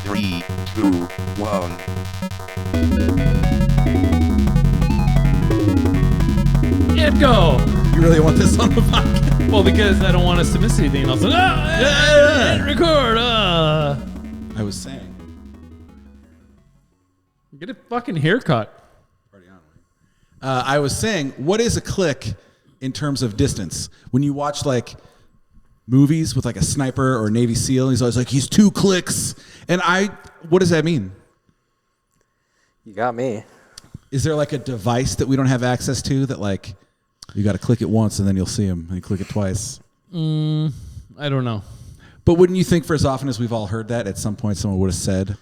3, 2, 1. And go. You really want this on the podcast? Well, because I don't want us to miss anything. And I'll say, record. I was saying. Get a fucking haircut. I was saying, what is a click in terms of distance? When you watch like movies with like a sniper or a Navy SEAL, he's always like, he's 2 clicks. And what does that mean? You got me. Is there like a device that we don't have access to that like you got to click it once and then you'll see him and you click it twice? I don't know. But wouldn't you think for as often as we've all heard that, at some point someone would have said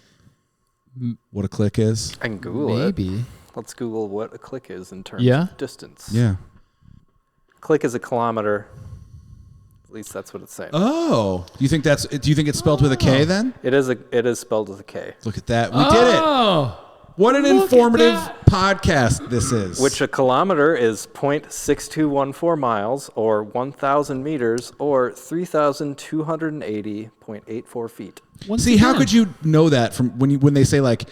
what a click is? I can Google it. Maybe. Let's Google what a click is in terms of distance. Yeah. Click is a kilometer. At least that's what it's saying. Oh, do you think it's spelled with a K then? It is spelled with a K. Look at that. We did it. What an informative podcast this is. Which a kilometer is 0.6214 miles or 1,000 meters or 3,280.84 feet. See, how could you know that from when they say like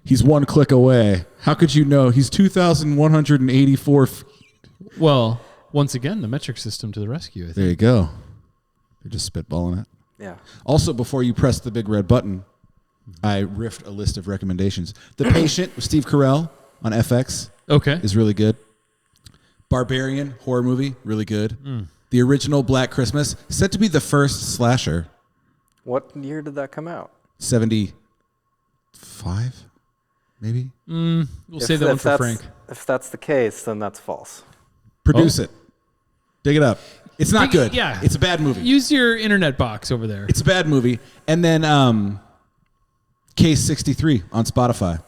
he's 1 click away? How could you know he's 2,184 feet? Well, once again, the metric system to the rescue, I think. There you go. They're just spitballing it. Yeah. Also, before you press the big red button, I riffed a list of recommendations. The Patient with Steve Carell on FX is really good. Barbarian, horror movie, really good. The original Black Christmas, said to be the first slasher. What year did that come out? 75, maybe? We'll save that one for Frank. If that's the case, then that's false. Produce it. Dig it up. It's not good. Yeah. It's a bad movie. Use your internet box over there. It's a bad movie. And then Case 63 on Spotify.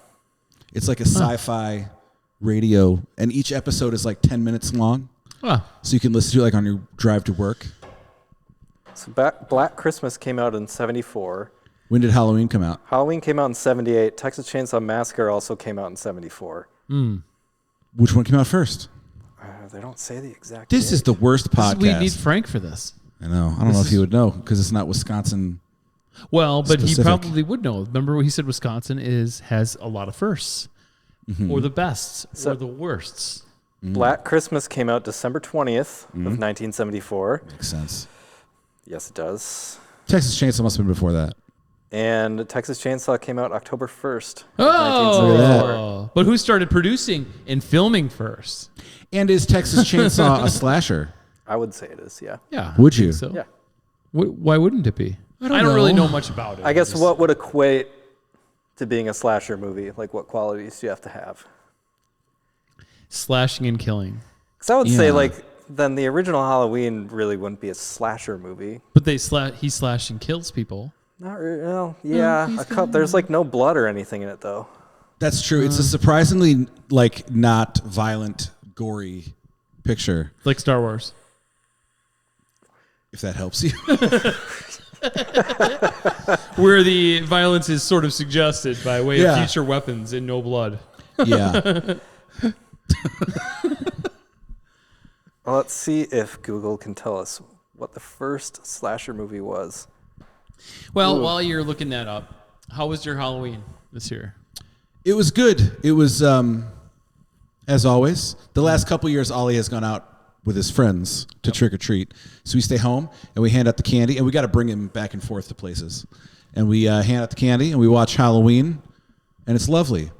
It's like a sci-fi radio, and each episode is like 10 minutes long. So you can listen to it like on your drive to work. So Black Christmas came out in 74. When did Halloween come out? Halloween came out in 78. Texas Chainsaw Massacre also came out in 74. Which one came out first? They don't say the exact This date. is the worst podcast. We need Frank for this. I know. I don't know if he would know because it's not Wisconsin. Well, but specific. he probably would know. Remember what he said? Wisconsin has a lot of firsts, or the bests, or the worsts. Black Christmas came out December 20th of 1974. Makes sense. Yes, it does. Texas Chainsaw must have been before that. And Texas Chainsaw came out October 1st. 1974. But who started producing and filming first? And is Texas Chainsaw a slasher? I would say it is, yeah. Yeah. Would you? Yeah. Why wouldn't it be? I don't really know much about it. I guess what would equate to being a slasher movie? Like, what qualities do you have to have? Slashing and killing. Because I would say, like, then the original Halloween really wouldn't be a slasher movie. But he slashes and kills people. Not really. Well, yeah. There's, like, no blood or anything in it, though. That's true. It's a surprisingly, like, not violent, gory picture. Like Star Wars. If that helps you. Where the violence is sort of suggested by way of future weapons and no blood. Yeah. Well, let's see if Google can tell us what the first slasher movie was. Well, while you're looking that up, how was your Halloween this year? It was good. It was, as always, the last couple years, Ollie has gone out with his friends to trick or treat. So we stay home and we hand out the candy, and we got to bring him back and forth to places. And we hand out the candy and we watch Halloween, and it's lovely.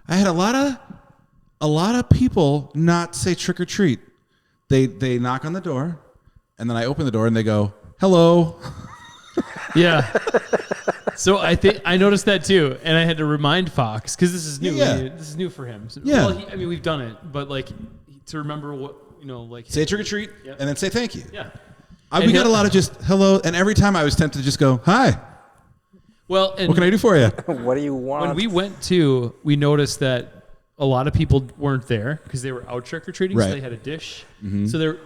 I had a lot of people not say trick or treat. They knock on the door, and then I open the door and they go, "Hello." Yeah. So I noticed that too, and I had to remind Fox because this is new. Yeah. This is new for him. So, Yeah. Well, I mean, we've done it, but like to remember what like Say trick or treat, and then say thank you. Yeah. We got a lot of just hello, and every time I was tempted to just go, "Hi." Well, and What can I do for you? What do you want? when we went we noticed that a lot of people weren't there because they were out trick or treating, so Right. they had a dish. So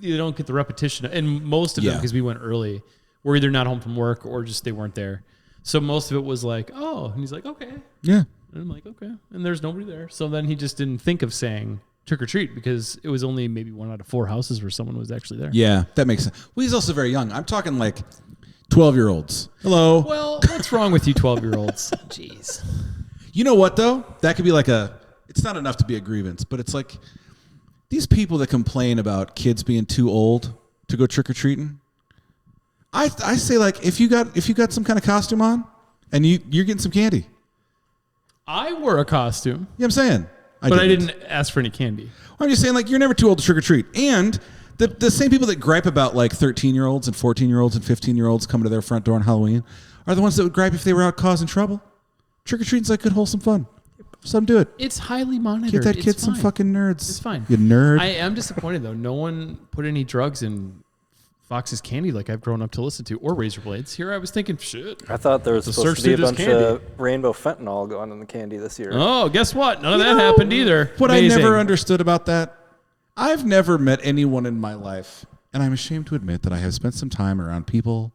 you don't get the repetition, and most of them because we went early were either not home from work or just they weren't there. So most of it was like, oh, and he's like, okay. Yeah. And I'm like, okay. And there's nobody there. So then he just didn't think of saying trick or treat because it was only maybe 1 out of 4 houses where someone was actually there. Yeah, that makes sense. Well, he's also very young. I'm talking like 12-year-olds. Hello. Well, what's wrong with you 12-year-olds? Jeez. You know what, though? That could be like it's not enough to be a grievance, but it's like these people that complain about kids being too old to go trick-or-treating. I say, like, if you got some kind of costume on and you're getting some candy. I wore a costume. You know what I'm saying? But I didn't ask for any candy. I'm just saying, like, you're never too old to trick-or-treat. And the same people that gripe about, like, 13-year-olds and 14-year-olds and 15-year-olds coming to their front door on Halloween are the ones that would gripe if they were out causing trouble. Trick-or-treating's like good, wholesome fun. Some do it. It's highly monitored. Give that kid some fucking nerds. It's fine. You nerd. I am disappointed, though. No one put any drugs in Fox's candy like I've grown up to listen to, or razor blades. Here I was thinking, shit. I thought there was supposed to be a bunch of rainbow fentanyl going in the candy this year. Oh, guess what? None of that happened either. What Amazing. I never understood about that, I've never met anyone in my life, and I'm ashamed to admit that I have spent some time around people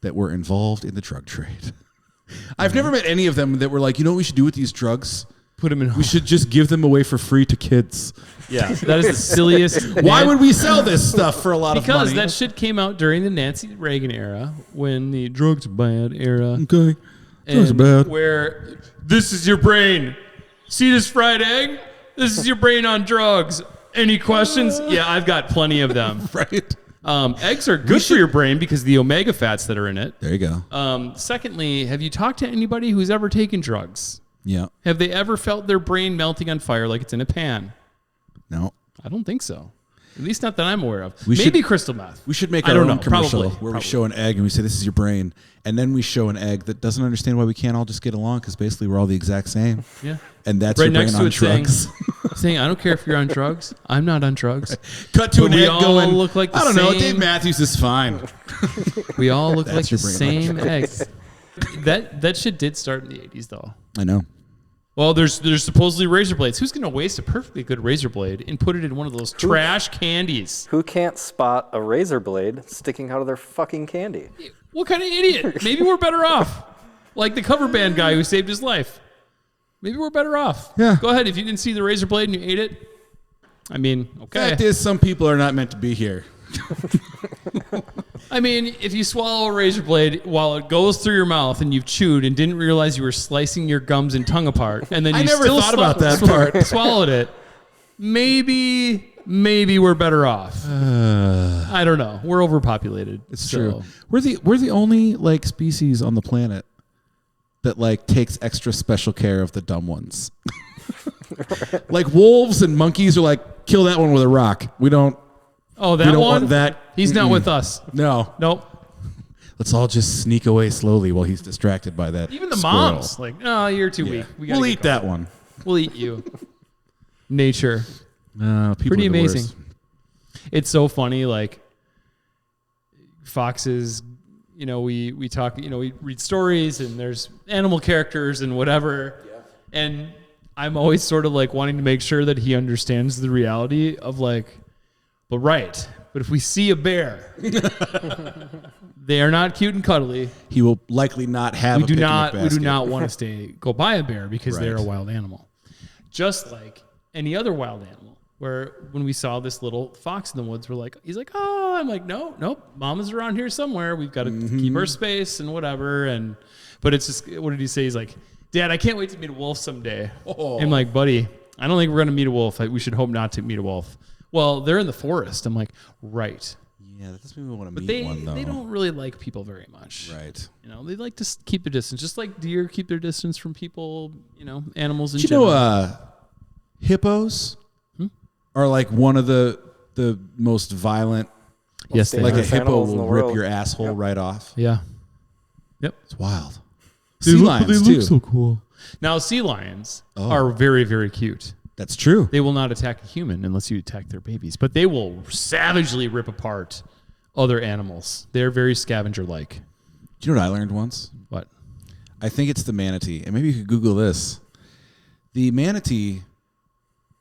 that were involved in the drug trade. I've never met any of them that were like, you know what we should do with these drugs? Put them in. We should just give them away for free to kids. Yeah, that is the silliest. Why would we sell this stuff for a lot of money? Because that shit came out during the Nancy Reagan era, when the drugs are bad era. Okay, drugs are bad. Where this is your brain. See this fried egg? This is your brain on drugs. Any questions? Yeah, I've got plenty of them. Right. Eggs are good for your brain because of the omega fats that are in it. There you go. Secondly, have you talked to anybody who's ever taken drugs? Yeah. Have they ever felt their brain melting on fire like it's in a pan? No. I don't think so. At least not that I'm aware of. Maybe crystal meth. We should make our own commercial where we show an egg and we say, this is your brain. And then we show an egg that doesn't understand why we can't all just get along because basically we're all the exact same. Yeah. And that's right your brain on drugs. Saying, I don't care if you're on drugs. I'm not on drugs. Right. Cut to an egg going, look like I don't know, Dave Matthews is fine. We all look like the same eggs. That shit did start in the 80s, though. I know. Well, there's supposedly razor blades. Who's going to waste a perfectly good razor blade and put it in one of those trash candies? Who can't spot a razor blade sticking out of their fucking candy? What kind of idiot? Maybe we're better off. Like the cover band guy who saved his life. Maybe we're better off. Yeah. Go ahead. If you didn't see the razor blade and you ate it, I mean, okay. Fact is, some people are not meant to be here. I mean, if you swallow a razor blade while it goes through your mouth and you've chewed and didn't realize you were slicing your gums and tongue apart, and then you still thought about that part. Swallowed it, maybe we're better off. I don't know. We're overpopulated. It's true. We're the only like species on the planet that like takes extra special care of the dumb ones. Like wolves and monkeys are like, kill that one with a rock. We don't. Oh, that one? Want that. He's not with us. No. Nope. Let's all just sneak away slowly while he's distracted by that. Even the squirrel. moms, like, oh, you're too weak. We'll eat that one. We'll eat you. Nature. Pretty amazing. Worst. It's so funny, like, foxes, you know, we talk, you know, we read stories and there's animal characters and whatever. Yeah. And I'm always sort of like wanting to make sure that he understands the reality of like, but if we see a bear, they are not cute and cuddly. He will likely not have. We do not want to go by a bear because they're a wild animal, just like any other wild animal. Where when we saw this little fox in the woods, he's like, oh, I'm like, nope, mama's around here somewhere. We've got to keep our space and whatever. But it's just, what did he say? He's like, Dad, I can't wait to meet a wolf someday. Oh. I'm like, buddy, I don't think we're gonna meet a wolf. We should hope not to meet a wolf. Well, they're in the forest. I'm like, right. Yeah, that doesn't mean we want to meet one, though. They don't really like people very much. Right. You know, they like to keep their distance, just like deer keep their distance from people, you know, animals in general. You know, hippos are like one of the most violent. Yes, they like are. A hippo will rip your asshole right off. Yeah. Yep. It's wild. Sea lions, they look so cool. Now, sea lions are very, very cute. That's true. They will not attack a human unless you attack their babies, but they will savagely rip apart other animals. They're very scavenger-like. Do you know what I learned once? What? I think it's the manatee, and maybe you could Google this. The manatee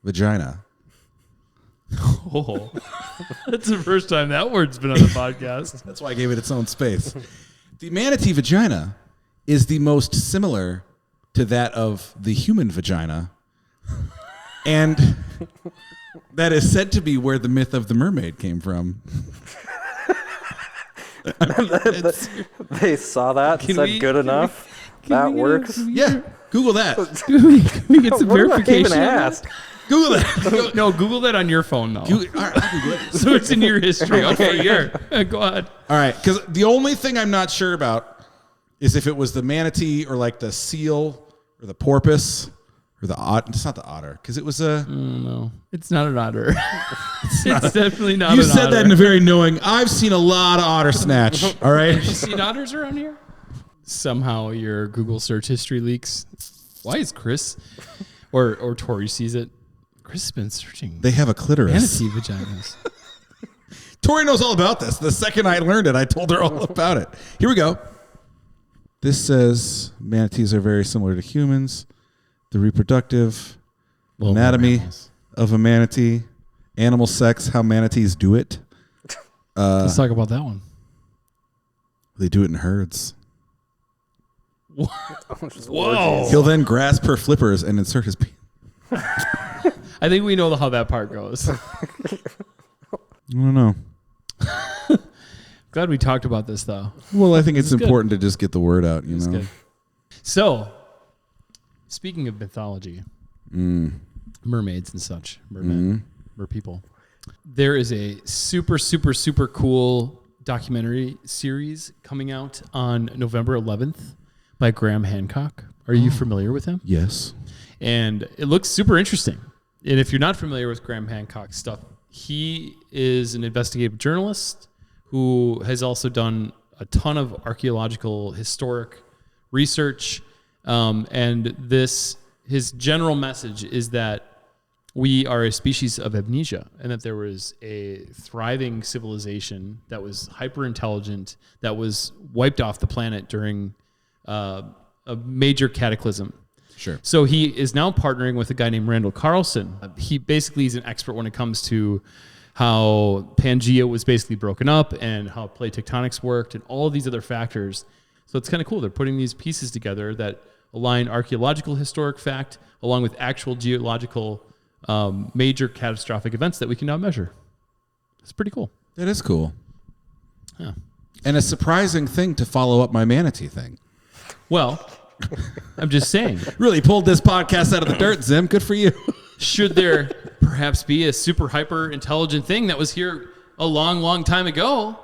vagina. Oh, that's the first time that word's been on the podcast. That's why I gave it its own space. The manatee vagina is the most similar to that of the human vagina. And that is said to be where the myth of the mermaid came from. They saw that and said, "Good enough." That works. Yeah, Google that. Can we get some What did I verification? even on that? ask? Google that. No, Google that on your phone though. All right, I'll Google it. So it's in your history. Okay, here. Go ahead. All right, because the only thing I'm not sure about is if it was the manatee or like the seal or the porpoise or the otter. It's not the otter because it was a. No, it's not an otter. It's definitely not. You an said otter. that in a very knowing. I've seen a lot of otter snatch. All right. Have you seen otters around here? Somehow your Google search history leaks. Why is Chris or Tori sees it? Chris has been searching. They have a clitoris. Manatee vaginas. Tori knows all about this. The second I learned it, I told her all about it. Here we go. This says manatees are very similar to humans. The reproductive anatomy of a manatee, animal sex, how manatees do it. Let's talk about that one. They do it in herds. Whoa. He'll then grasp her flippers and insert his penis. I think we know how that part goes. I don't know. Glad we talked about this though. Well, I think it's good. important to just get the word out, you know. Good. So, speaking of mythology, mermaids and such, mermen, merpeople, there is a super, super, super cool documentary series coming out on November 11th by Graham Hancock. Are you familiar with him? Yes. And it looks super interesting. And if you're not familiar with Graham Hancock's stuff, he is an investigative journalist who has also done a ton of archaeological historic research. And his general message is that we are a species of amnesia and that there was a thriving civilization that was hyper intelligent that was wiped off the planet during a major cataclysm. Sure. So he is now partnering with a guy named Randall Carlson. He basically is an expert when it comes to how Pangea was basically broken up and how plate tectonics worked and all of these other factors. So it's kind of cool. They're putting these pieces together that align archaeological historic fact along with actual geological major catastrophic events that we can now measure. It's pretty cool. That is cool. Yeah. And a surprising thing to follow up my manatee thing. Well, I'm just saying. Really pulled this podcast out of the dirt, Zim. Good for you. Should there perhaps be a super hyper intelligent thing that was here a long, long time ago?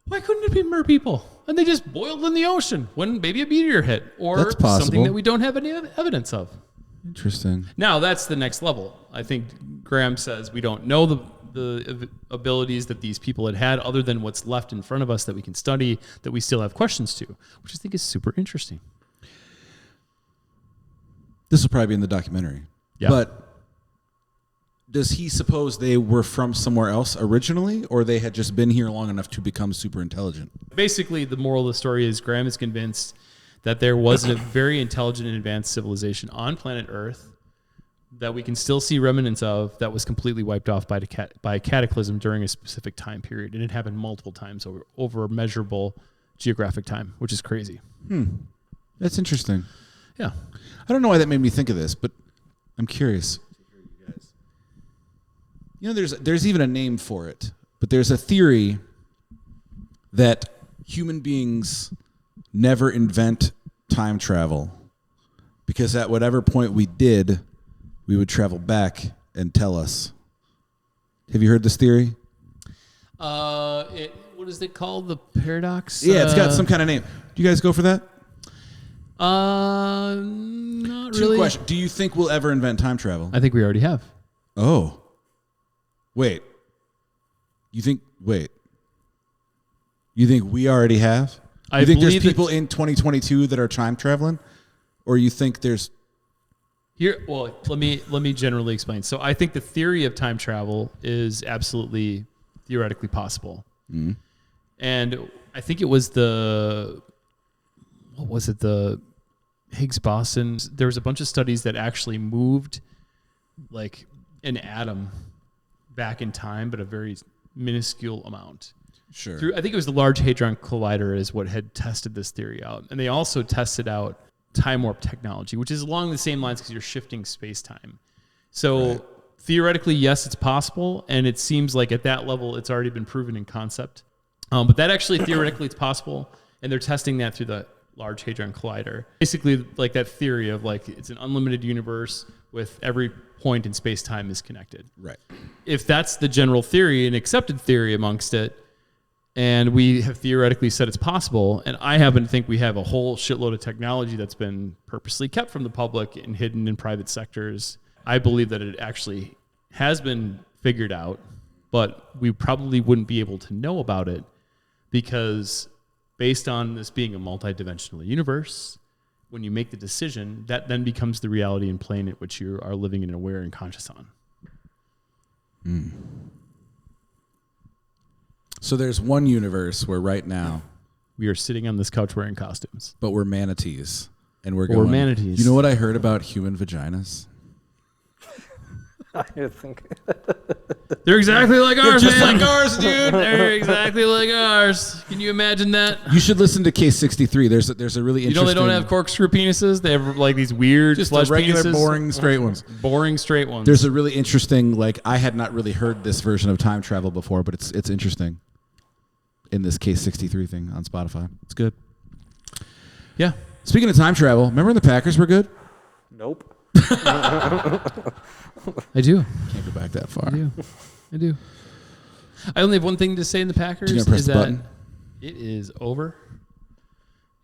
Why couldn't it be merpeople? And they just boiled in the ocean when maybe a meteor hit or That's possible. something that we don't have any evidence of. Interesting. Now, that's the next level. I think Graham says we don't know the abilities that these people had other than what's left in front of us that we can study, that we still have questions to, which I think is super interesting. This will probably be in the documentary. Yeah. But does he suppose they were from somewhere else originally, or they had just been here long enough to become super intelligent? Basically, the moral of the story is Graham is convinced that there was a very intelligent and advanced civilization on planet Earth that we can still see remnants of that was completely wiped off by a cataclysm during a specific time period. And it happened multiple times over a measurable geographic time, which is crazy. That's interesting. Yeah. I don't know why that made me think of this, but I'm curious. You know, there's even a name for it, but there's a theory that human beings never invent time travel because at whatever point we did, we would travel back and tell us. Have you heard this theory? What is it called? The paradox? Yeah, it's got some kind of name. Do you guys go for that? Not Two really. questions. Do you think we'll ever invent time travel? I think we already have. Oh. Wait. You think we already have? You think there's people in 2022 that are time traveling? Or you think there's... Here, well, let me generally explain. So I think the theory of time travel is absolutely theoretically possible. And I think it was the Higgs-Boson. There was a bunch of studies that actually moved like an atom back in time, but a very minuscule amount. Sure. I think it was the Large Hadron Collider is what had tested this theory out. And they also tested out time warp technology, which is along the same lines because you're shifting space-time. So theoretically, yes, it's possible. And it seems like at that level, it's already been proven in concept. But that actually theoretically it's possible, and they're testing that through the Large Hadron Collider. Basically, like that theory of like it's an unlimited universe with every point in space-time is connected. Right. If that's the general theory, an accepted theory amongst it, and we have theoretically said it's possible, and I happen to think we have a whole shitload of technology that's been purposely kept from the public and hidden in private sectors. I believe that it actually has been figured out, but we probably wouldn't be able to know about it because based on this being a multidimensional universe, when you make the decision, that then becomes the reality and plane at which you are living and aware and conscious on. So there's one universe where right now We are sitting on this couch wearing costumes. but we're manatees. And we're Or going, manatees. You know what I heard about human vaginas? I think They're exactly like ours, just man. like ours, dude. They're exactly like ours. Can you imagine that? You should listen to Case 63. There's a really You interesting... know they don't have corkscrew penises? They have like these weird just flesh the regular, penises. boring, straight ones. Boring straight ones. There's a really interesting, like, I had not really heard this version of time travel before, but it's interesting in this Case 63 thing on Spotify. It's good. Yeah. Speaking of time travel, remember when the Packers were good? nope. I do. Can't go back that far. I do. I only have one thing to say in the Packers. You gonna press is the that button? It is over.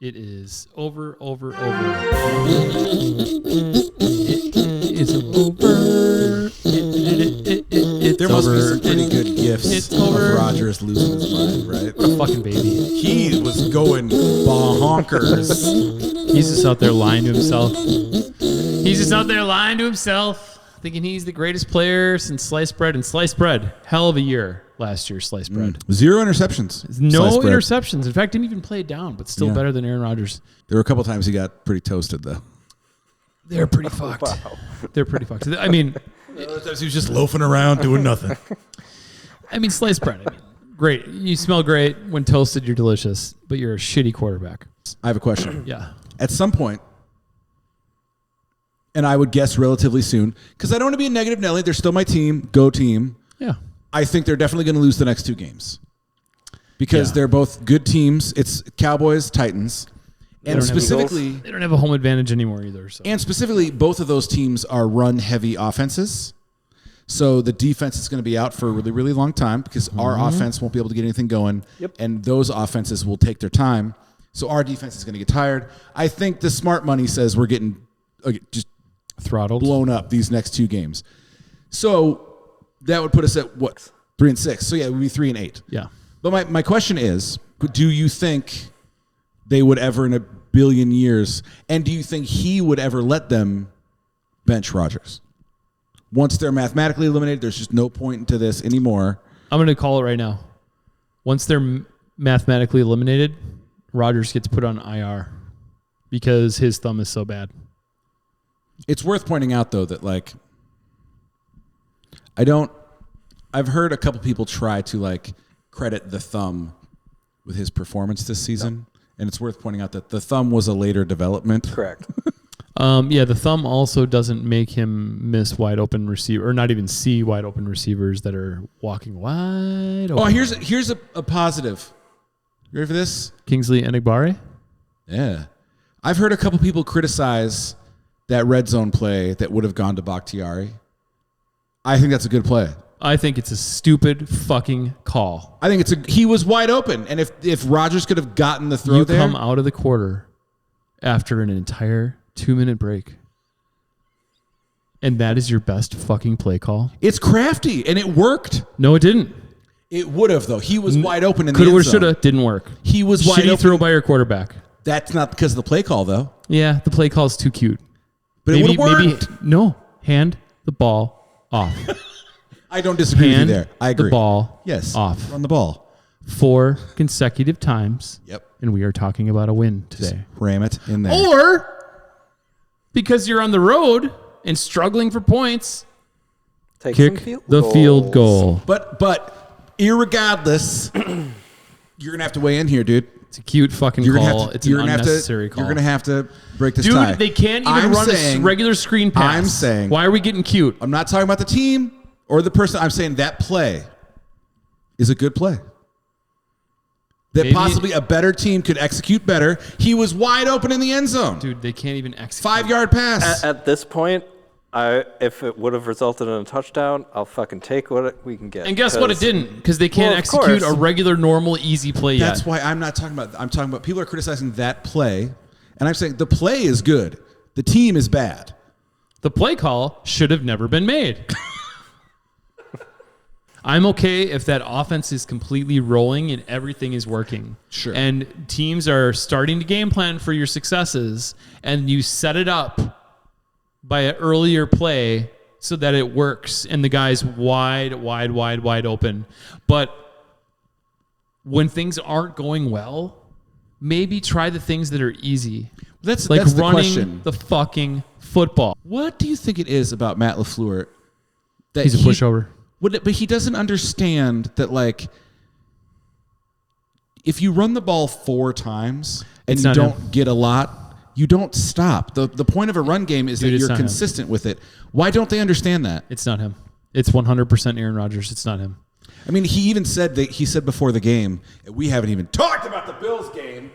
It is over. It is over. There must be some pretty good gifts It's of over. Rodgers losing his mind, right? What a fucking baby. He was going bonkers. He's just out there lying to himself. Thinking he's the greatest player since sliced bread. And sliced bread, hell of a year last year, sliced bread. 0 interceptions. No Sliced bread. interceptions. In fact, didn't even play it down, but still Yeah. better than Aaron Rodgers. There were a couple times he got pretty toasted, though. They're pretty fucked. Wow. They're pretty fucked. I mean, Other times he was just loafing around doing nothing. sliced bread. Great. You smell great. When toasted, you're delicious, but you're a shitty quarterback. I have a question. Yeah. At some point, and I would guess relatively soon, because I don't want to be a negative Nelly. They're still my team. Go team. Yeah. I think they're definitely going to lose the next 2 games because Yeah. they're both good teams. It's Cowboys, Titans, and don't have specifically, They don't have a home advantage anymore either. So. both of those teams are run-heavy offenses. So the defense is going to be out for a really, really long time because our offense won't be able to get anything going, and those offenses will take their time. So our defense is going to get tired. I think the smart money says we're getting just Throttled. blown up these next 2 games. So that would put us at what? 3-6. So yeah, it would be 3-8. Yeah. But my question is, do you think they would ever in a billion years, and do you think he would ever let them bench Rodgers? Once they're mathematically eliminated, there's just no point into this anymore. I'm going to call it right now. Once they're mathematically eliminated, Rodgers gets put on IR because his thumb is so bad. It's worth pointing out, though, that, like, I've heard a couple people try to, like, credit the thumb with his performance this season. And it's worth pointing out that the thumb was a later development. Correct. Yeah, the thumb also doesn't make him miss wide open receiver, or not even see wide open receivers that are walking wide open. Oh, here's a positive. You ready for this? Kingsley Enagbare. Yeah. I've heard a couple people criticize that red zone play that would have gone to Bakhtiari. I think that's a good play. I think it's a stupid fucking call. I think he was wide open, and if Rodgers could have gotten the throw You there, come out of the quarter after an entire 2-minute break, and that is your best fucking play call? it's crafty, and it worked. No, it didn't. It would have, though. He was wide open in the Coulda, end woulda, zone. shoulda, didn't work. He was wide Shitty open. throw by your quarterback. That's not because of the play call, though. Yeah, the play call is too cute. But it would have worked. No, hand the ball off. I don't disagree with you Hand there. I agree. the ball Yes. off Run the ball. 4 consecutive times. Yep. And we are talking about a win today. Ram it in there. Or because you're on the road and struggling for points, Take some kick field the goals. field goal. But irregardless, you're gonna have to weigh in here, dude. It's a cute fucking You're gonna call. have to. It's an unnecessary call. You're gonna have to break this Dude, tie. they can't even I'm run saying- a regular screen pass. I'm saying. Why are we getting cute? I'm not talking about the team or the person. I'm saying that play is a good play. that Maybe- possibly a better team could execute better. He was wide open in the end zone. Dude, they can't even execute. 5-yard pass. At this point, if it would have resulted in a touchdown, I'll fucking take what we can get. And guess what? It didn't, because they can't Well, of execute course. a regular, normal, easy play yet. That's why I'm talking about people are criticizing that play, and I'm saying the play is good. The team is bad. The play call should have never been made. I'm okay if that offense is completely rolling and everything is working. Sure. And teams are starting to game plan for your successes, and you set it up by an earlier play so that it works and the guy's wide open. But when things aren't going well, maybe try the things that are easy. That's Like the running question. the fucking football. What do you think it is about Matt LaFleur that He's a pushover. But he doesn't understand that, like, if you run the ball 4 times and It's you not don't him. get a lot, you don't stop. The point of a run game is Dude, that it's you're not him. consistent with it. Why don't they understand that? It's not him. It's 100% Aaron Rodgers. It's not him. I mean, he even said that he said before the game, we haven't even talked about the Bills game.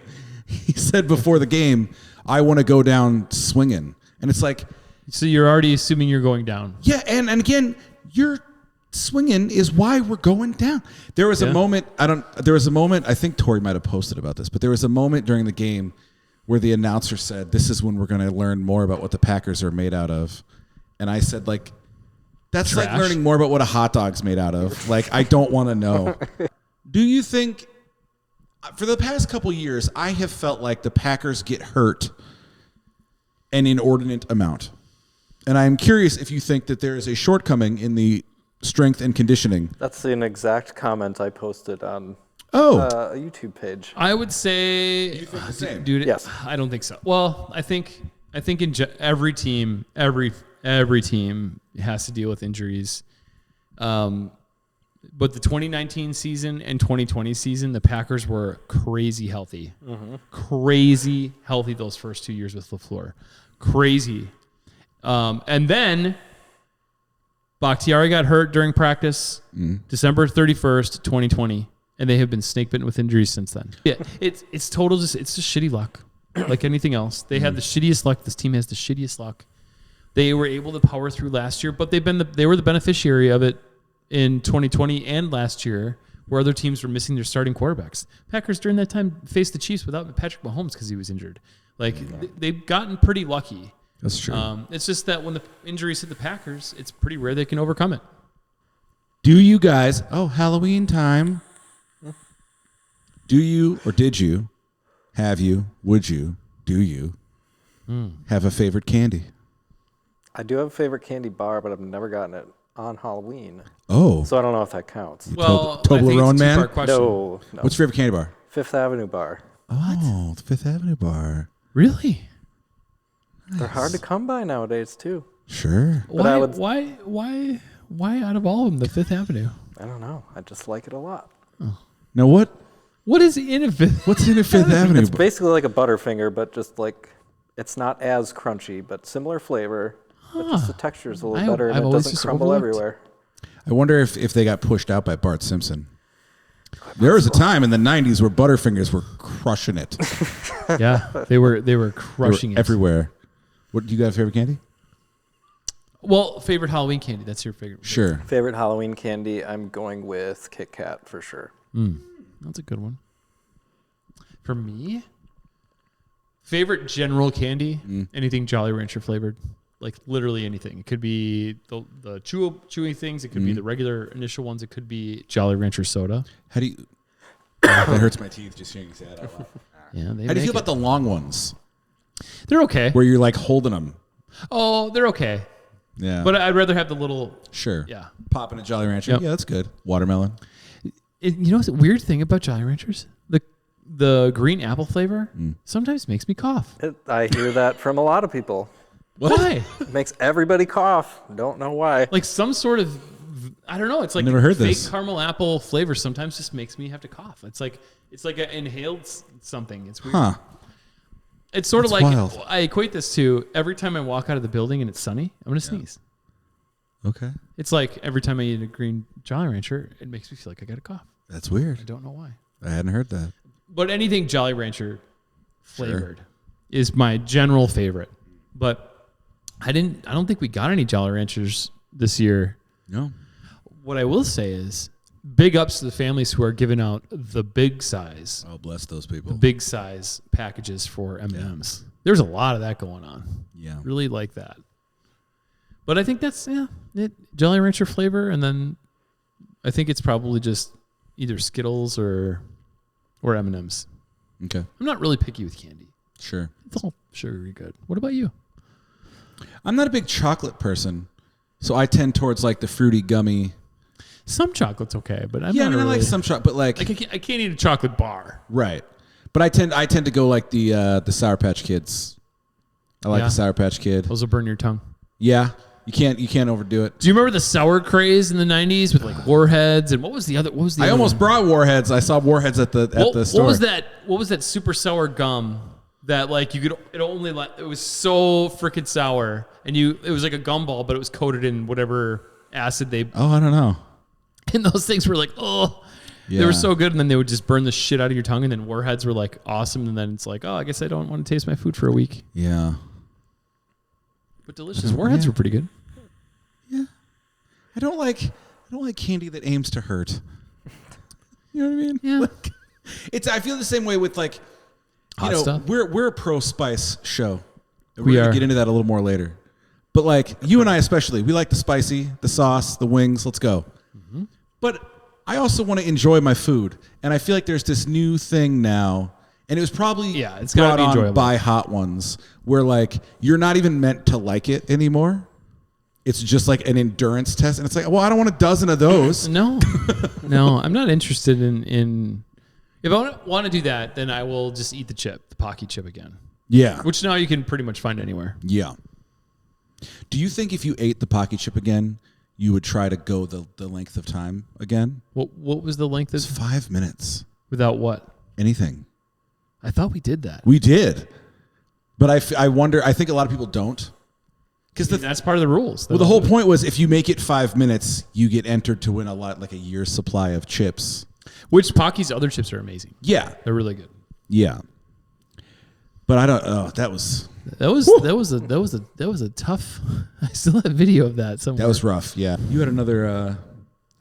He said before the game, I want to go down swinging. And it's like, So you're already assuming you're going down. yeah, and again, you're swinging is why we're going down. There was a moment, I think Tori might have posted about this, but there was a moment during the game where the announcer said, this is when we're going to learn more about what the Packers are made out of. And I said, like, that's like Trash. learning more about what a hot dog's made out of. Like, I don't want to know. Do you think, for the past couple years, I have felt like the Packers get hurt an inordinate amount. And I'm curious if you think that there is a shortcoming in the strength and conditioning. That's an exact comment I posted on Oh, a YouTube page. I would say, You think the same? dude. Yes. I don't think so. Well, I think every team has to deal with injuries. But the 2019 season and 2020 season, the Packers were crazy healthy. Crazy healthy those first 2 years with LaFleur. Crazy. And then Bakhtiari got hurt during practice December 31st, 2020. And they have been snake bitten with injuries since then. Yeah, it's total it's just shitty luck. Like anything else. They had the shittiest luck. This team has the shittiest luck. They were able to power through last year, but they were the beneficiary of it in 2020 and last year, where other teams were missing their starting quarterbacks. Packers during that time faced the Chiefs without Patrick Mahomes because he was injured. Like they've gotten pretty lucky. that's true. It's just that when the injuries hit the Packers, it's pretty rare they can overcome it. Do you guys, Halloween time. Do you, or did you, have you, would you, do you have a favorite candy? I do have a favorite candy bar, but I've never gotten it on Halloween. Oh, So I don't know if that counts. Well, Toblerone I think it's a man? two-part question. No. what's your favorite candy bar? Fifth Avenue bar. Oh, the Fifth Avenue bar. Really? They're hard to come by nowadays, too. Sure. But I would- Why out of all of them, the Fifth Avenue? I don't know. I just like it a lot. Now What is in a Fifth? what's in a Fifth Avenue It's bar? basically like a Butterfinger, but just like it's not as crunchy, but similar flavor. But just the texture is a little better, and I've it always doesn't just crumble overlooked. everywhere. I wonder if they got pushed out by Bart Simpson. There was a time in the 90s where Butterfingers were crushing it. Yeah, they were They were crushing it everywhere. What do you got a favorite candy? Well, favorite Halloween candy. That's your favorite. Sure. Favorite Halloween candy? I'm going with Kit Kat for sure. That's a good one. For me, favorite general candy, anything Jolly Rancher flavored. Like literally anything. It could be the chewy things. It could be the regular initial ones. It could be Jolly Rancher soda. How do you... that hurts my teeth just hearing you say that out loud. Yeah, How do you feel about the long ones They're okay. where you're like holding them? Oh, they're okay. Yeah. But I'd rather have the little. sure. Yeah. Popping a Jolly Rancher. Yep. Yeah, that's good. Watermelon. You know what's the weird thing about Jolly Ranchers? The green apple flavor sometimes makes me cough. I hear that from a lot of people. Why? It makes everybody cough. Don't know why. Like some sort of, I don't know. It's like never heard fake this. caramel apple flavor sometimes just makes me have to cough. It's like an inhaled something. It's weird. Huh. It's sort of That's like wild. I equate this to every time I walk out of the building and it's sunny, I'm gonna sneeze. Okay. It's like every time I eat a green Jolly Rancher, it makes me feel like I got a cough. That's I weird. don't know why. I hadn't heard that. but anything Jolly Rancher flavored is my general favorite. But I don't think we got any Jolly Ranchers this year. No. What I will say is big ups to the families who are giving out the big size. Oh, bless those people. Big size packages for M&Ms. Yeah. There's a lot of that going on. Yeah. Really like that. But I think that's it. Jolly Rancher flavor, and then I think it's probably just either Skittles or M&Ms. Okay. I'm not really picky with candy. Sure. It's all sugary good. What about you? I'm not a big chocolate person, so I tend towards like the fruity gummy. Some chocolate's okay, but I like some chocolate, but like I can't eat a chocolate bar. Right. But I tend to go like the Sour Patch Kids. I like the Sour Patch Kid. Those will burn your tongue. Yeah. You can't overdo it. Do you remember the sour craze in the 90s with like Warheads and what was the other I almost brought Warheads. I saw Warheads at the store. What was that super sour gum that like it was so freaking sour and it was like a gumball but it was coated in whatever acid they Oh, I don't know. And those things were like, they were so good and then they would just burn the shit out of your tongue and then Warheads were like awesome and then it's like, I guess I don't want to taste my food for a week. Yeah. But delicious. Warheads were pretty good. Yeah. I don't like candy that aims to hurt. You know what I mean? Yeah. Like, I feel the same way with like hot stuff. We're a pro spice show. We We're are. gonna get into that a little more later. But like you and I especially, we like the spicy, the sauce, the wings. Let's go. Mm-hmm. But I also want to enjoy my food, and I feel like there's this new thing now. And it was probably it's gotta brought be on enjoyable. by Hot Ones, where like you're not even meant to like it anymore. It's just like an endurance test, and it's like, well, I don't want a dozen of those. No, I'm not interested in. If I want to do that, then I will just eat the Pocky chip again. Yeah, Which now you can pretty much find anywhere. yeah. Do you think if you ate the Pocky chip again, you would try to go the length of time again? What was the length It's of 5 minutes. without what? Anything. I thought we did that. We did, but I wonder. I think a lot of people don't. Because That's part of the rules. the whole point was if you make it 5 minutes, you get entered to win like a year's supply of chips. Which Pocky's other chips are amazing. Yeah, They're really good. yeah. But I don't. Oh, that was That was a tough. I still have video of that somewhere. that was rough. Yeah, you had another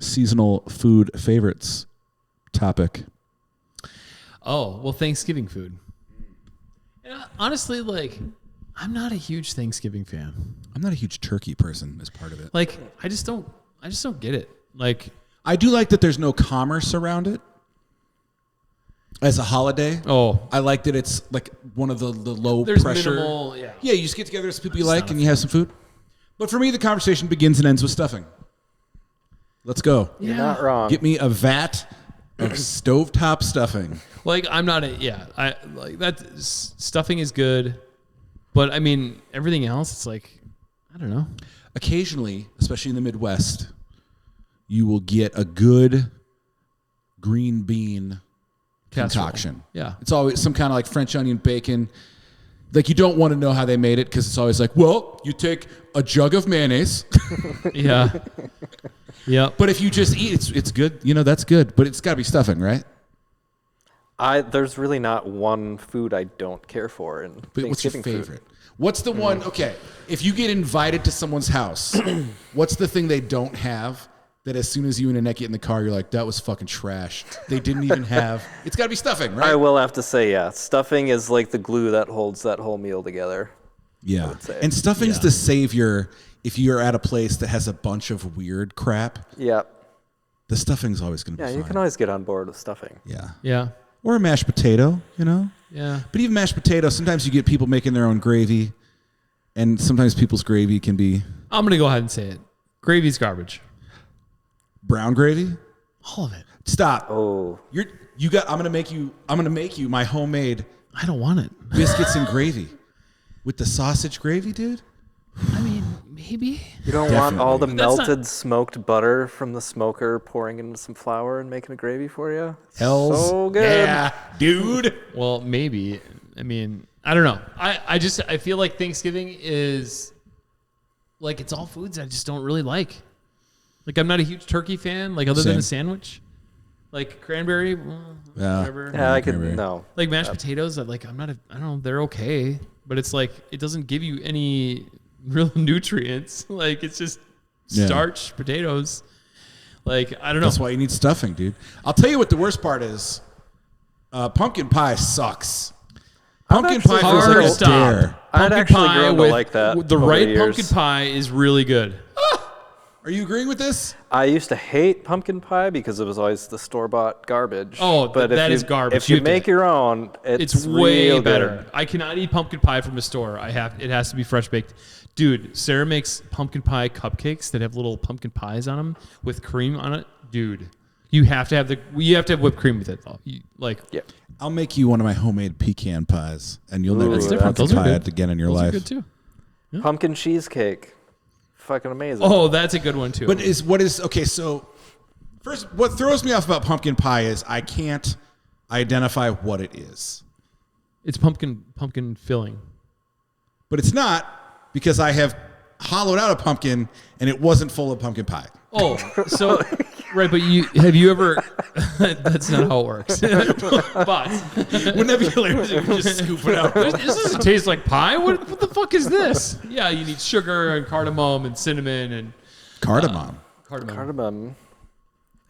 seasonal food favorites topic. Oh, well, Thanksgiving food. And honestly, like, I'm not a huge Thanksgiving fan. I'm not a huge turkey person as part of it. Like, I just don't get it. Like, I do like that there's no commerce around it as a holiday. oh, I like that it's like one of the low there's pressure. minimal, yeah. Yeah, you just get together with some people you just like not and a you have some food. But for me, the conversation begins and ends with stuffing. Let's go. You're not wrong. Get me a vat of stovetop stuffing. Like, I'm not I like that. Stuffing is good, but I mean, everything else, it's like, I don't know. Occasionally, especially in the Midwest, you will get a good green bean Casserole. concoction. Yeah. It's always some kind of like French onion bacon. Like you don't want to know how they made it because it's always like, well, you take a jug of mayonnaise. Yeah. Yep. But if you just eat, it's good. You know, that's good. But it's got to be stuffing, right? There's really not one food I don't care for in But what's your Thanksgiving favorite? food. What's the one? Okay, if you get invited to someone's house, what's the thing they don't have that as soon as you and Annette get in the car, you're like, that was fucking trash. They didn't even have. It's got to be stuffing, right? I will have to say, yeah, stuffing is like the glue that holds that whole meal together. Yeah. would say. And stuffing's the savior if you're at a place that has a bunch of weird crap. Yeah. The stuffing's always going to be Yeah, fine. you can always get on board with stuffing. Yeah. Yeah. Or a mashed potato, you know? Yeah. But even mashed potato, sometimes you get people making their own gravy, and sometimes people's gravy can be I'm gonna go ahead and say it. Gravy's garbage. brown gravy. All of it. Stop. Oh. I'm gonna make you my homemade I don't want it. biscuits and gravy. With the sausage gravy, dude? I mean, maybe. You don't want all the Definitely. That's not- melted smoked butter from the smoker pouring into some flour and making a gravy for you? Hells. So good. Yeah, dude. Well, maybe. I mean, I don't know. I feel like Thanksgiving is like it's all foods I just don't really like. Like I'm not a huge turkey fan, like other than Same. a sandwich. Like cranberry, whatever. Yeah, I could no. Like mashed potatoes, I don't know, they're okay, but it's like it doesn't give you any real nutrients. Like it's just starch, potatoes. Like I don't know. That's why you need stuffing, dude. I'll tell you what the worst part is. Pumpkin pie sucks. Pumpkin pie feels like a dare. I'd actually grown to like that. The right pumpkin pie is really good. Are you agreeing with this? I used to hate pumpkin pie because it was always the store-bought garbage. Oh, but that is garbage. If you make your own, it's way better. Good. I cannot eat pumpkin pie from a store. It has to be fresh baked. Dude, Sarah makes pumpkin pie cupcakes that have little pumpkin pies on them with cream on it. Dude, you have to have whipped cream with it though. I'll make you one of my homemade pecan pies, and you'll never eat pumpkin pie again in your life. Those are good too. Yeah. Pumpkin cheesecake. Fucking amazing. Oh, that's a good one too. But so first, what throws me off about pumpkin pie is I can't identify what it is. It's pumpkin filling. But it's not, because I have hollowed out a pumpkin and it wasn't full of pumpkin pie. Oh, so right, but have you ever? That's not how it works. But wouldn't that be hilarious if you just scoop it out? This doesn't taste like pie. What the fuck is this? Yeah, you need sugar and cardamom and cinnamon and cardamom. Cardamom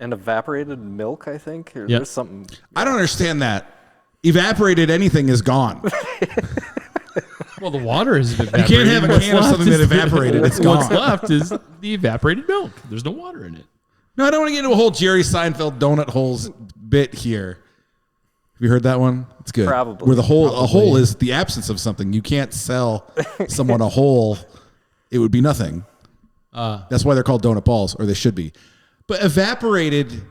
and evaporated milk, I think. There's something. I don't understand that. Evaporated anything is gone. Well, the water is evaporated. You can't have a can of something that evaporated. It's gone. What's left is the evaporated milk. There's no water in it. No, I don't want to get into a whole Jerry Seinfeld donut holes bit here. Have you heard that one? It's good. Probably. Where a hole is the absence of something. You can't sell someone a hole. It would be nothing. That's why they're called donut balls, or they should be. But evaporated,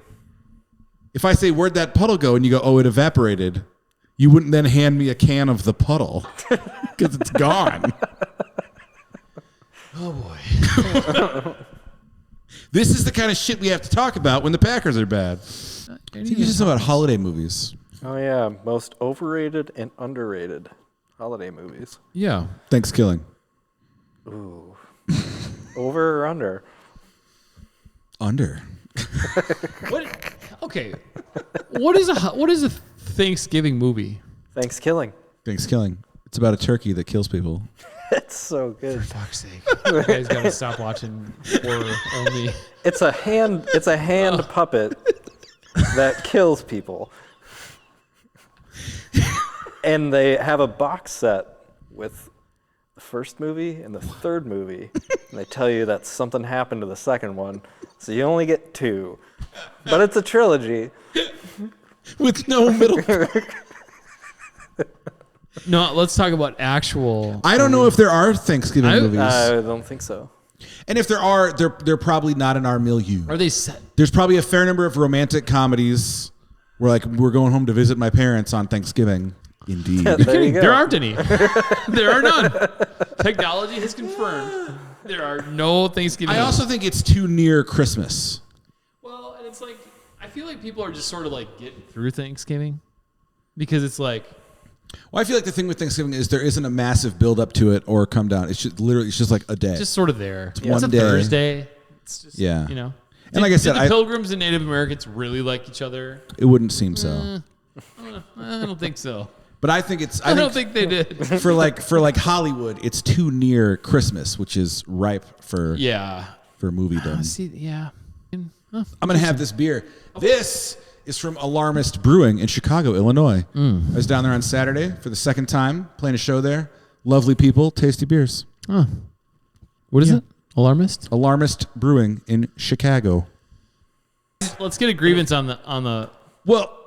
if I say, where'd that puddle go? And you go, oh, it evaporated. You wouldn't then hand me a can of the puddle because it's gone. Oh, boy. This is the kind of shit we have to talk about when the Packers are bad. I think it's just about holiday movies. Oh, yeah. Most overrated and underrated holiday movies. Yeah. Thanksgiving. Ooh. Over or under? Under. What? Okay. What is a Thanksgiving movie? Thanksgiving. It's about a turkey that kills people. It's so good. For fuck's sake. You guys gotta stop watching horror only. It's a hand puppet that kills people. And they have a box set with the first movie and the third movie. And they tell you that something happened to the second one. So you only get 2. But it's a trilogy. With no middle. No, let's talk about actual. I don't know if there are Thanksgiving movies. I don't think so. And if there are, they're probably not in our milieu. Are they set? There's probably a fair number of romantic comedies where we're going home to visit my parents on Thanksgiving. Indeed. You're kidding. There aren't any. There are none. Technology has confirmed there are no Thanksgiving. I also think it's too near Christmas. Well, and it's like, I feel like people are just sort of like getting through Thanksgiving because it's like. Well, I feel like the thing with Thanksgiving is there isn't a massive build up to it or come down. It's just literally, it's just like a day. Just sort of there. It's one a day. Thursday. It's just, yeah. you know. And like I said, did the Pilgrims and Native Americans really like each other? It wouldn't seem so. I don't think so. But I think it's. I don't think they did. For Hollywood, it's too near Christmas, which is ripe for moviedom. See, yeah. I'm gonna have this beer. This is from Alarmist Brewing in Chicago, Illinois. I was down there on Saturday for the second time, playing a show there. Lovely people, tasty beers. Oh. What is it? Alarmist? Alarmist Brewing in Chicago. Let's get a grievance on the. Well.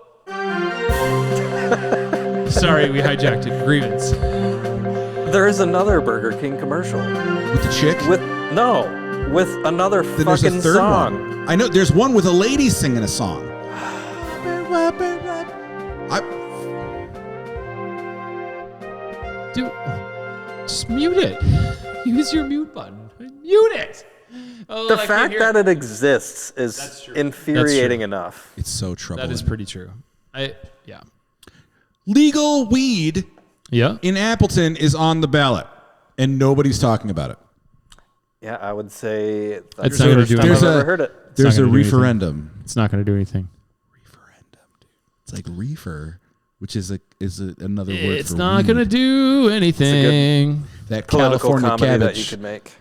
Sorry, we hijacked it. Grievance. There is another Burger King commercial. With the chick? With another then fucking there's a third song. One. I know there's one with a lady singing a song. Dude, just mute it. Use your mute button. Mute it. Oh, the fact that it exists is infuriating enough. It's so troubling. That is pretty true. Yeah. Legal weed in Appleton is on the ballot, and nobody's talking about it. Yeah, I would say that's not going to do anything. I've ever heard it. There's a referendum. It's not going to do anything. It's like reefer, which is another word It's for not weed. going to do anything. That Political California comedy cabbage. that you could make.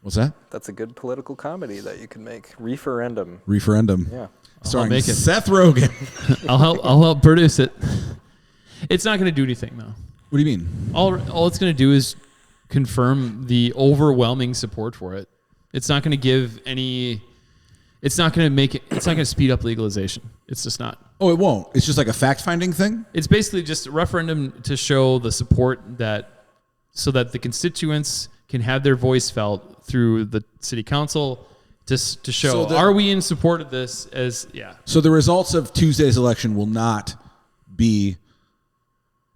What's that? That's a good political comedy that you can make. Referendum. Referendum. Yeah. Starring make it. Seth Rogen. I'll help produce it. It's not going to do anything though. What do you mean? All it's going to do is confirm the overwhelming support for it. It's not going to give any. It's not going to make it. It's not going to speed up legalization. It's just not. Oh, it won't. It's just like a fact-finding thing? It's basically just a referendum to show the support so that the constituents can have their voice felt through the city council to show, are we in support of this So the results of Tuesday's election will not be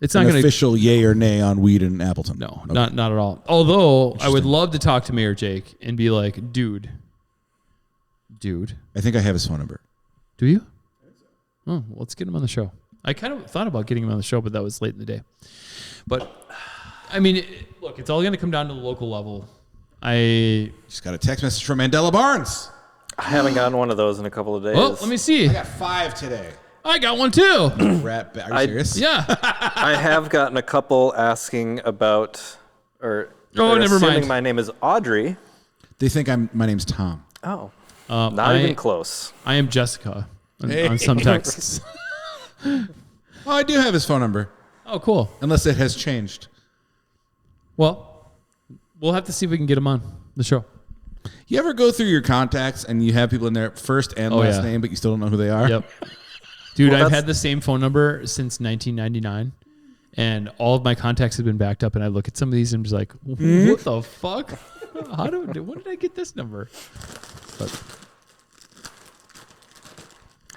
it's not going to official yay or nay on weed in Appleton. No, Okay. not at all. Although I would love to talk to Mayor Jake and be like, dude. I think I have his phone number. Do you? Oh, well, let's get him on the show. I kind of thought about getting him on the show, but that was late in the day. But, I mean, look, it's all going to come down to the local level. I Just got a text message from Mandela Barnes. I haven't gotten one of those in a couple of days. Well, let me see. I got 5 today. I got one too. Are you serious? Yeah. I have gotten a couple asking about, or Oh, never assuming mind. my name is Audrey. They think my name's Tom. Oh, not even close. I am Jessica on some texts. Oh, I do have his phone number, Oh, cool. unless it has changed. Well, we'll have to see if we can get him on the show. You ever go through your contacts and you have people in there first and Oh, last yeah. name, but you still don't know who they are? Yep. Dude, Well, I've that's- had the same phone number since 1999, and all of my contacts have been backed up. And I look at some of these and I'm just like, what the fuck? When did I get this number? But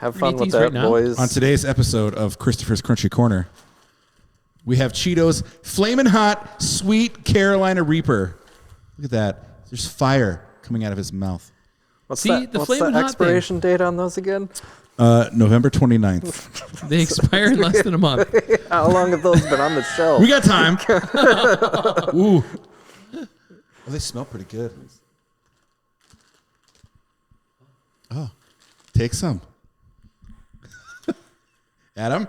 Have fun with Manatees that, right now? boys. On today's episode of Christopher's Crunchy Corner, we have Cheetos Flamin' Hot Sweet Carolina Reaper. Look at that. There's fire coming out of his mouth. What's See, that? the What's Flamin' the Hot expiration date on those again? November 29th. they expire in less than a month. How long have those been on the shelf? We got time. Ooh. Oh, they smell pretty good. Oh, take some. Adam?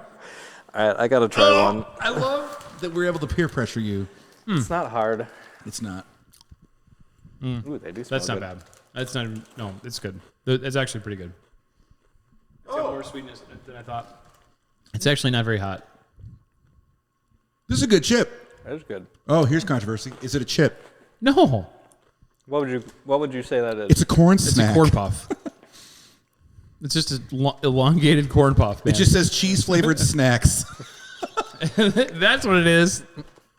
All right, I got to try one. I love that we're able to peer pressure you. It's not hard. It's not. Ooh, they do smell That's not good. bad. That's not. No, it's good. It's actually pretty good. It's got more sweetness in it than I thought. It's actually not very hot. This is a good chip. That is good. Oh, here's controversy. Is it a chip? No, What would you say that is? It's a corn it's snack. a corn puff. It's just an elongated corn puff. Man. It just says cheese flavored snacks. That's what it is.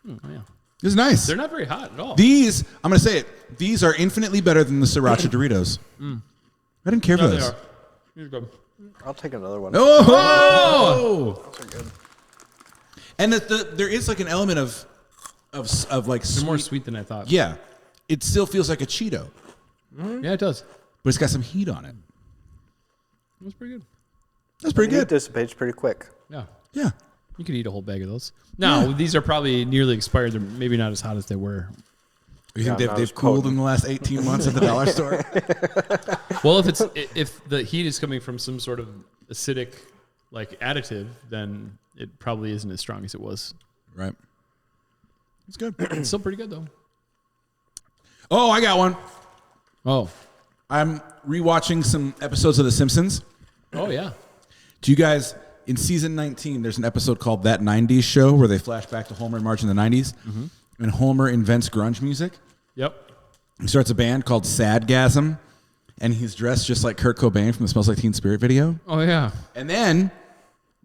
Oh, yeah. It's nice. They're not very hot at all. These, I'm going to say it, these are infinitely better than the Sriracha Doritos. I didn't care for No, they those. are. These are good. I'll take another one. Oh! Those are good. And there is like an element of like They're more sweet than I thought. Yeah. It still feels like a Cheeto, Yeah, it does. but it's got some heat on it. That's pretty good. That's pretty It good. dissipates pretty quick. Yeah. Yeah. You could eat a whole bag of those. No, these are probably nearly expired. They're maybe not as hot as they were. You think Yeah, not as they've cooled potent. in the last 18 months at the dollar store? Well, if the heat is coming from some sort of acidic like additive, then it probably isn't as strong as it was. Right. It's good. It's still pretty good though. Oh, I got one. Oh. I'm rewatching some episodes of The Simpsons. Oh yeah. Do you guys, in season 19, there's an episode called That 90s Show where they flash back to Homer and Marge in the 90s. Mm-hmm. And Homer invents grunge music. Yep. He starts a band called Sadgasm. And he's dressed just like Kurt Cobain from the Smells Like Teen Spirit video. Oh yeah. And then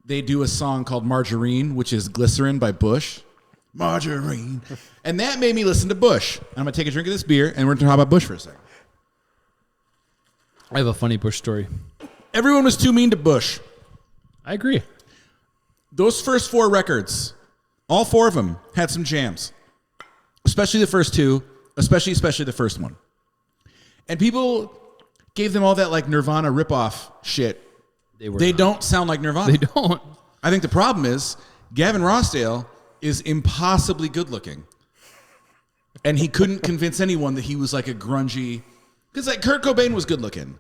they do a song called Margarine, which is Glycerin by Bush. Margarine. And that made me listen to Bush. I'm going to take a drink of this beer, and we're going to talk about Bush for a second. I have a funny Bush story. Everyone was too mean to Bush. I agree. Those first 4 records, all 4 of them had some jams. Especially the first 2, especially the first one. And people gave them all that like Nirvana ripoff shit. They don't sound like Nirvana. They don't. I think the problem is Gavin Rossdale is impossibly good looking. And he couldn't convince anyone that he was like a grungy... Because like Kurt Cobain was good looking.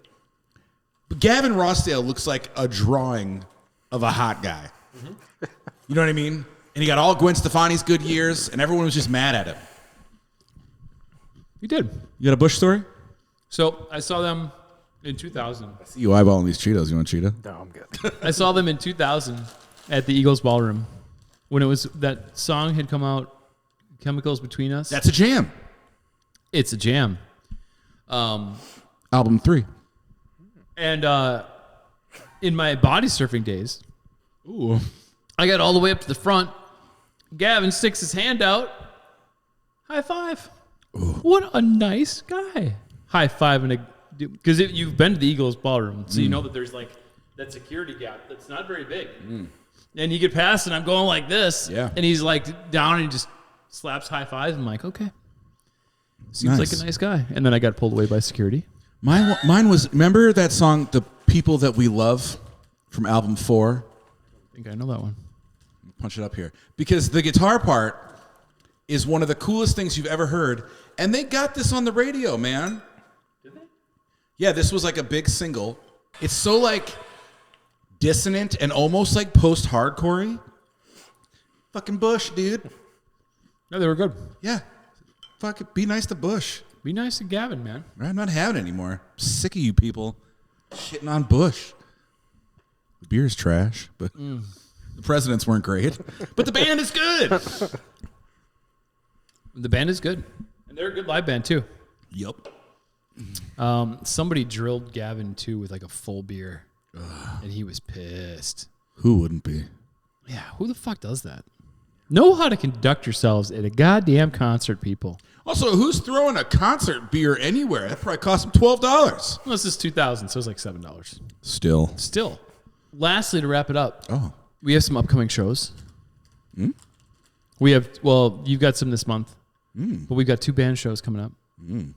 But Gavin Rossdale looks like a drawing of a hot guy. Mm-hmm. You know what I mean? And he got all Gwen Stefani's good years, and everyone was just mad at him. He did. You got a Bush story? So I saw them in 2000. I see you eyeballing these Cheetos. You want a Cheeto? No, I'm good. I saw them in 2000 at the Eagles Ballroom when it was that song had come out, Chemicals Between Us. That's a jam. It's a jam. Album 3. And in my body surfing days, Ooh. I got all the way up to the front. Gavin sticks his hand out. High five. Ooh. What a nice guy. High five. Because you've been to the Eagles Ballroom, so you know that there's like that security gap that's not very big. And you get past, and I'm going like this. Yeah. And he's like down, and he just slaps high fives. I'm like, okay. Seems like a nice guy. And then I got pulled away by security. Mine was, remember that song, The People That We Love, from album 4? I think I know that one. Punch it up here. Because the guitar part is one of the coolest things you've ever heard. And they got this on the radio, man. Did they? Yeah, this was like a big single. It's so like dissonant and almost like post-hardcore-y. Fucking Bush, dude. No, they were good. Yeah. Fuck it. Be nice to Bush. Be nice to Gavin, man. I'm not having it anymore. I'm sick of you people shitting on Bush. The beer's trash, but the presidents weren't great. But the band is good. The band is good. And they're a good live band, too. Yup. Somebody drilled Gavin, too, with like a full beer. And he was pissed. Who wouldn't be? Yeah, who the fuck does that? Know how to conduct yourselves at a goddamn concert, people. Also, who's throwing a concert beer anywhere? That probably cost them $12. Well, this is 2000, so it's like $7. Still. Lastly, to wrap it up, we have some upcoming shows. We have, well, you've got some this month, but we've got 2 band shows coming up.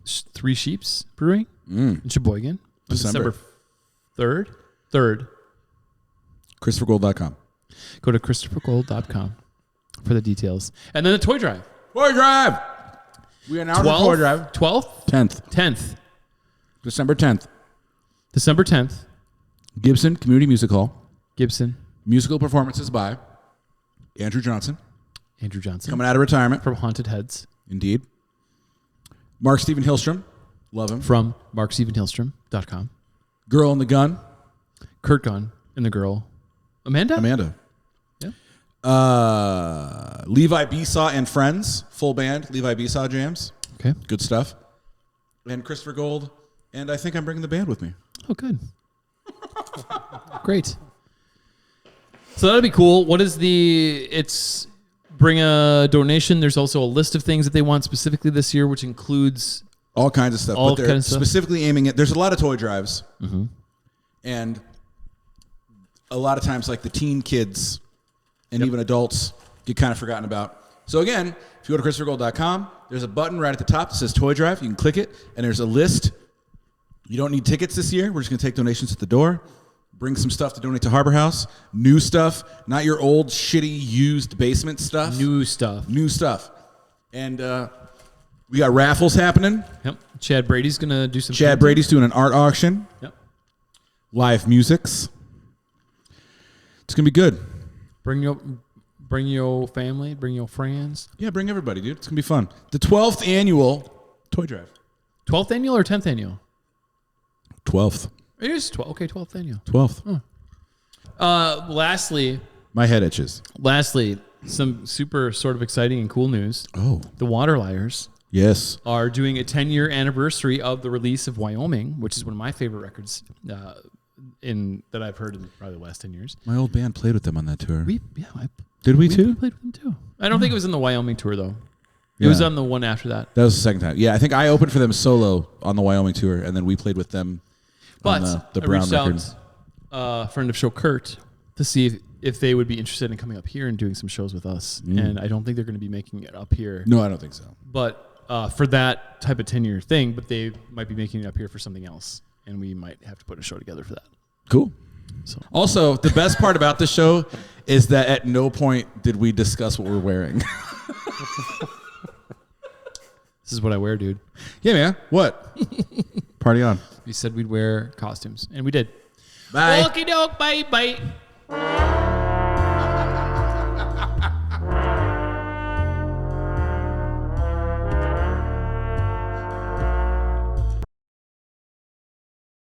3 Sheeps Brewing in Sheboygan on December 3rd. ChristopherGold.com. Go to ChristopherGold.com for the details. And then the Toy Drive. Toy Drive! We announced the Toy Drive. 12th? 10th. December 10th. December 10th. Gibson Community Music Hall. Gibson. Musical performances by Andrew Johnson. Coming out of retirement. From Haunted Heads. Indeed. Mark Steven Hillstrom. Love him. From MarkStevenHillstrom.com. Girl in the Gun. Kurt Gunn and the girl. Amanda. Yeah. Levi Besaw and Friends. Full band. Levi Besaw jams. Okay. Good stuff. And Christopher Gold. And I think I'm bringing the band with me. Oh, good. Great. So that'll be cool. What is it's bring a donation. There's also a list of things that they want specifically this year, which includes all kinds of stuff. All but they're kinds of stuff. specifically aiming at, there's a lot of toy drives. And a lot of times like the teen kids and even adults get kind of forgotten about. So again, if you go to ChristopherGold.com, there's a button right at the top that says Toy Drive. You can click it, and there's a list. You don't need tickets this year. We're just going to take donations at the door. Bring some stuff to donate to Harbor House. New stuff, not your old, shitty, used basement stuff. new stuff. And we got raffles happening. Yep. Chad Brady's going to do some. Chad Brady's doing an art auction. Yep. Live musics. It's going to be good. Bring your family, bring your friends. Yeah, bring everybody, dude. It's going to be fun. The 12th annual Toy Drive. 12th annual or 10th annual? 12th. It is 12th. Okay, 12th annual. 12th. Lastly, My head itches. Some super sort of exciting and cool news. Oh. The Water Liars Yes. are doing a 10-year anniversary of the release of Wyoming, which is one of my favorite records that I've heard in probably the last 10 years. My old band played with them on that tour. Did we too? played with them too. I don't think it was in the Wyoming tour though. It was on the one after that. That was the second time. Yeah, I think I opened for them solo on the Wyoming tour, and then we played with them But on the I Brown reached record. out friend of show Kurt to see if they would be interested in coming up here and doing some shows with us. And I don't think they're going to be making it up here. No, I don't think so. But for that type of 10-year thing, but they might be making it up here for something else. And we might have to put a show together for that. Cool. So. Also, the best part about this show is that at no point did we discuss what we're wearing. This is what I wear, dude. Yeah, man. What? Party on. We said we'd wear costumes, and we did. Bye. Okie doke, bye. Bye.